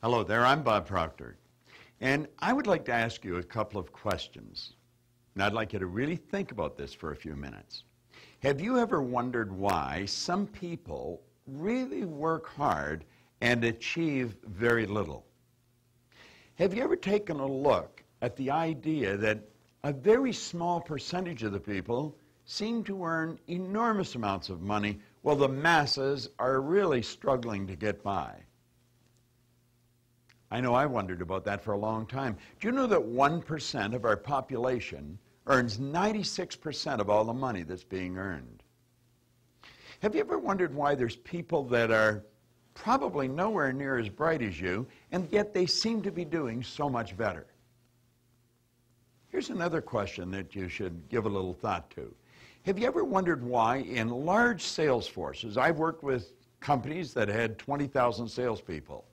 Hello there, I'm Bob Proctor, and I would like to ask you a couple of questions. And I'd like you to really think about this for a few minutes. Have you ever wondered why some people really work hard and achieve very little? Have you ever taken a look at the idea that a very small percentage of the people seem to earn enormous amounts of money while the masses are really struggling to get by? I know I wondered about that for a long time. Do you know that 1% of our population earns 96% of all the money that's being earned? Have you ever wondered why there's people that are probably nowhere near as bright as you, and yet they seem to be doing so much better? Here's another question that you should give a little thought to. Have you ever wondered why in large sales forces, I've worked with companies that had 20,000 salespeople,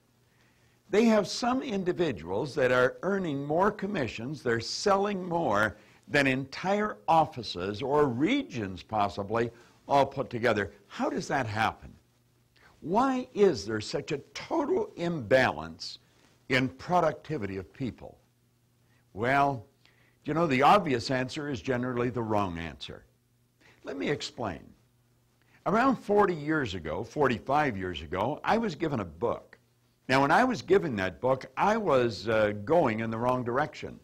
they have some individuals that are earning more commissions, they're selling more than entire offices or regions possibly all put together. How does that happen? Why is there such a total imbalance in productivity of people? Well, you know, the obvious answer is generally the wrong answer. Let me explain. Around 40 years ago, 45 years ago, I was given a book. Now, when I was given that book, I was going in the wrong direction.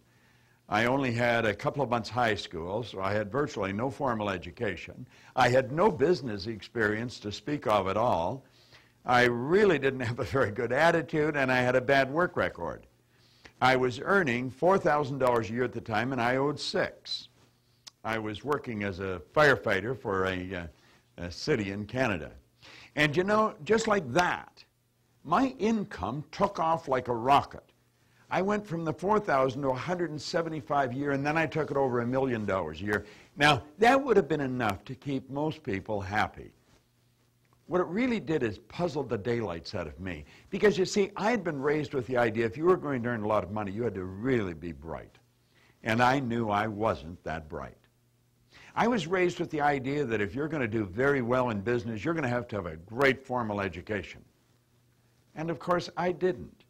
I only had a couple of months high school, so I had virtually no formal education. I had no business experience to speak of at all. I really didn't have a very good attitude, and I had a bad work record. I was earning $4,000 a year at the time, and I owed $6,000. I was working as a firefighter for a city in Canada. And you know, just like that, my income took off like a rocket. I went from the $4,000 to $175,000 a year, and then I took it over $1 million a year. Now, that would have been enough to keep most people happy. What it really did is puzzled the daylights out of me. Because you see, I had been raised with the idea if you were going to earn a lot of money, you had to really be bright. And I knew I wasn't that bright. I was raised with the idea that if you're going to do very well in business, you're going to have a great formal education. And of course, I didn't.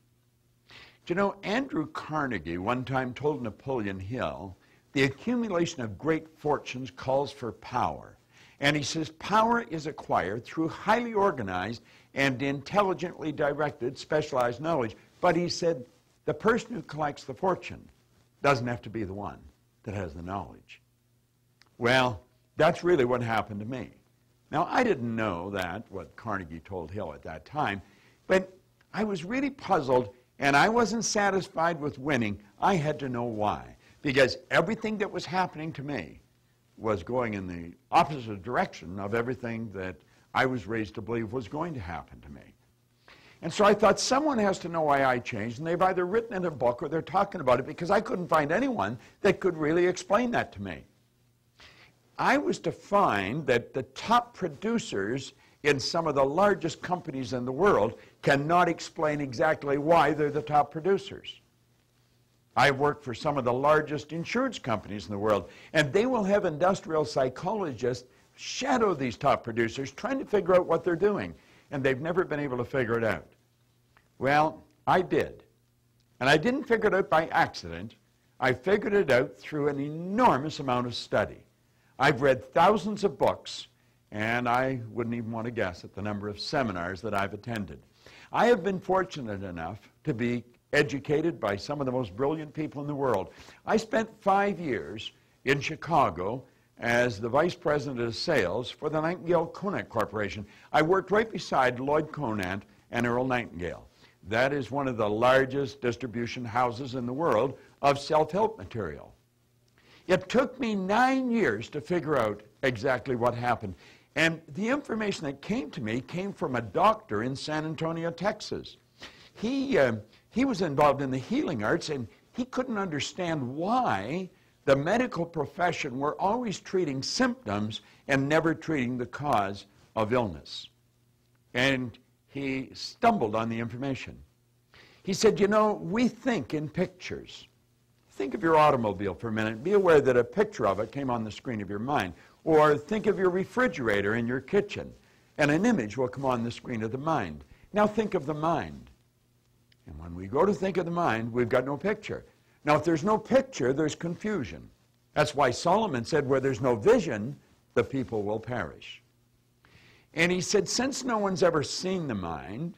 You know, Andrew Carnegie one time told Napoleon Hill, the accumulation of great fortunes calls for power. And he says, power is acquired through highly organized and intelligently directed specialized knowledge. But he said, the person who collects the fortune doesn't have to be the one that has the knowledge. Well, that's really what happened to me. Now, I didn't know that, what Carnegie told Hill at that time, but I was really puzzled, and I wasn't satisfied with winning. I had to know why, because everything that was happening to me was going in the opposite direction of everything that I was raised to believe was going to happen to me. And so I thought someone has to know why I changed, and they've either written in a book or they're talking about it, because I couldn't find anyone that could really explain that to me. I was to find that the top producers in some of the largest companies in the world cannot explain exactly why they're the top producers. I worked for some of the largest insurance companies in the world, and they will have industrial psychologists shadow these top producers trying to figure out what they're doing, and they've never been able to figure it out. Well, I did. And I didn't figure it out by accident. I figured it out through an enormous amount of study. I've read thousands of books, and I wouldn't even want to guess at the number of seminars that I've attended. I have been fortunate enough to be educated by some of the most brilliant people in the world. I spent 5 years in Chicago as the vice president of sales for the Nightingale-Conant Corporation. I worked right beside Lloyd Conant and Earl Nightingale. That is one of the largest distribution houses in the world of self-help material. It took me 9 years to figure out exactly what happened. And the information that came to me came from a doctor in San Antonio, Texas. He was involved in the healing arts, and he couldn't understand why the medical profession were always treating symptoms and never treating the cause of illness. And he stumbled on the information. He said, you know, we think in pictures. Think of your automobile for a minute. Be aware that a picture of it came on the screen of your mind. Or think of your refrigerator in your kitchen, and an image will come on the screen of the mind. Now think of the mind. And when we go to think of the mind, we've got no picture. Now, if there's no picture, there's confusion. That's why Solomon said, where there's no vision, the people will perish. And he said, since no one's ever seen the mind,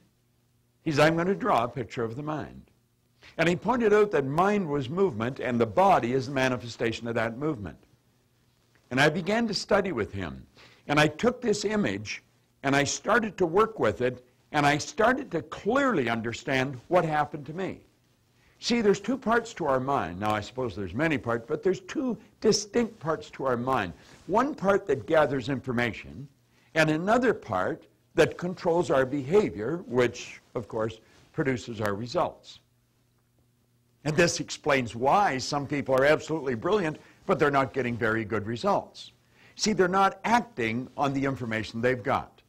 I'm going to draw a picture of the mind. And he pointed out that mind was movement, and the body is the manifestation of that movement. And I began to study with him. And I took this image, and I started to work with it, and I started to clearly understand what happened to me. See, there's two parts to our mind. Now, I suppose there's many parts, but there's two distinct parts to our mind. One part that gathers information, and another part that controls our behavior, which, of course, produces our results. And this explains why some people are absolutely brilliant, but they're not getting very good results. See, they're not acting on the information they've got.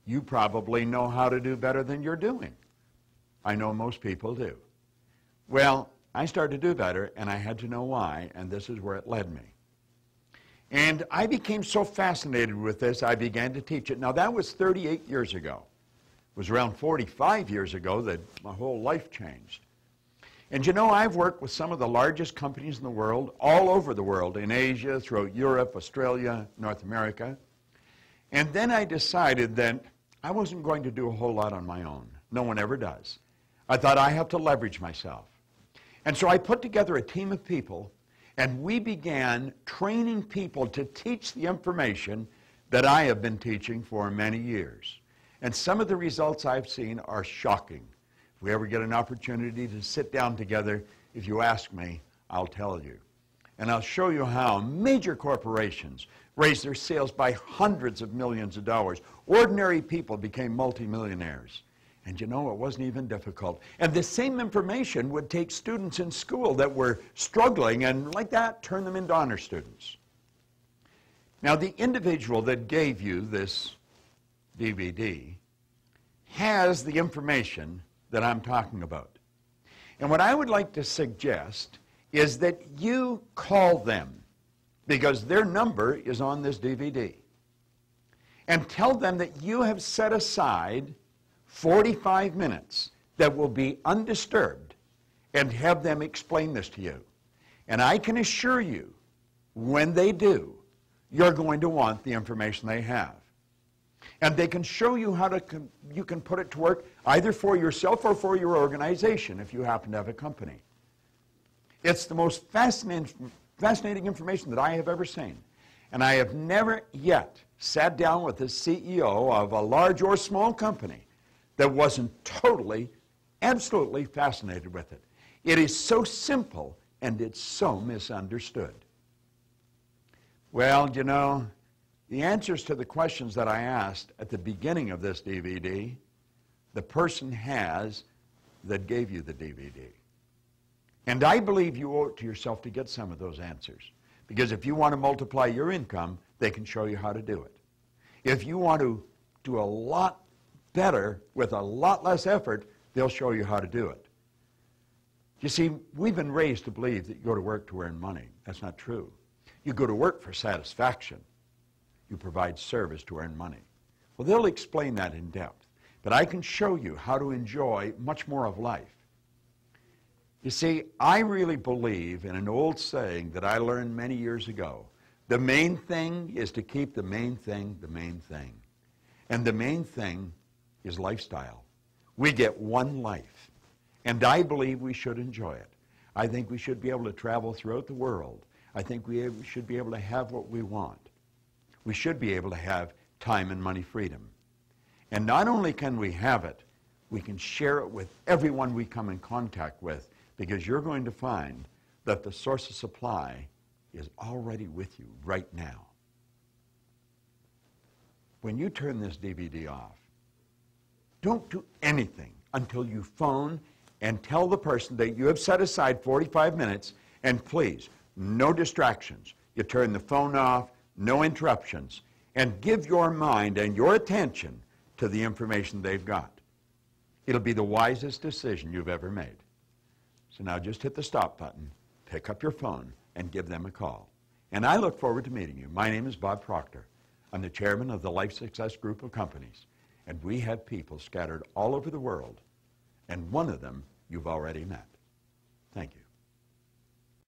You probably know how to do better than you're doing. I know most people do. Well, I started to do better, and I had to know why, and this is where it led me. And I became so fascinated with this, I began to teach it. Now, that was 38 years ago. It was around 45 years ago that my whole life changed. And you know, I've worked with some of the largest companies in the world, all over the world, in Asia, throughout Europe, Australia, North America. And then I decided that I wasn't going to do a whole lot on my own. No one ever does. I thought I have to leverage myself. And so I put together a team of people, and we began training people to teach the information that I have been teaching for many years. And some of the results I've seen are shocking. If we ever get an opportunity to sit down together, if you ask me, I'll tell you. And I'll show you how major corporations raised their sales by hundreds of millions of dollars. Ordinary people became multimillionaires. And you know, it wasn't even difficult. And the same information would take students in school that were struggling and like that turn them into honor students. Now, the individual that gave you this DVD has the information that I'm talking about. And what I would like to suggest is that you call them, because their number is on this DVD, and tell them that you have set aside 45 minutes that will be undisturbed, and have them explain this to you. And I can assure you, when they do, you're going to want the information they have. And they can show you how you can put it to work either for yourself or for your organization if you happen to have a company. It's the most fascinating information that I have ever seen. And I have never yet sat down with the CEO of a large or small company that wasn't totally, absolutely fascinated with it. It is so simple and it's so misunderstood. Well, you know, the answers to the questions that I asked at the beginning of this DVD, the person has that gave you the DVD. And I believe you owe it to yourself to get some of those answers. Because if you want to multiply your income, they can show you how to do it. If you want to do a lot better with a lot less effort, they'll show you how to do it. You see, we've been raised to believe that you go to work to earn money. That's not true. You go to work for satisfaction. You provide service to earn money. Well, they'll explain that in depth. But I can show you how to enjoy much more of life. You see, I really believe in an old saying that I learned many years ago. The main thing is to keep the main thing the main thing. And the main thing is lifestyle. We get one life. And I believe we should enjoy it. I think we should be able to travel throughout the world. I think we should be able to have what we want. We should be able to have time and money freedom. And not only can we have it, we can share it with everyone we come in contact with, because you're going to find that the source of supply is already with you right now. When you turn this DVD off, don't do anything until you phone and tell the person that you have set aside 45 minutes, and please, no distractions. You turn the phone off, no interruptions, and give your mind and your attention to the information they've got. It'll be the wisest decision you've ever made. So now just hit the stop button, pick up your phone, and give them a call. And I look forward to meeting you. My name is Bob Proctor. I'm the chairman of the Life Success Group of Companies, and we have people scattered all over the world, and one of them you've already met. Thank you.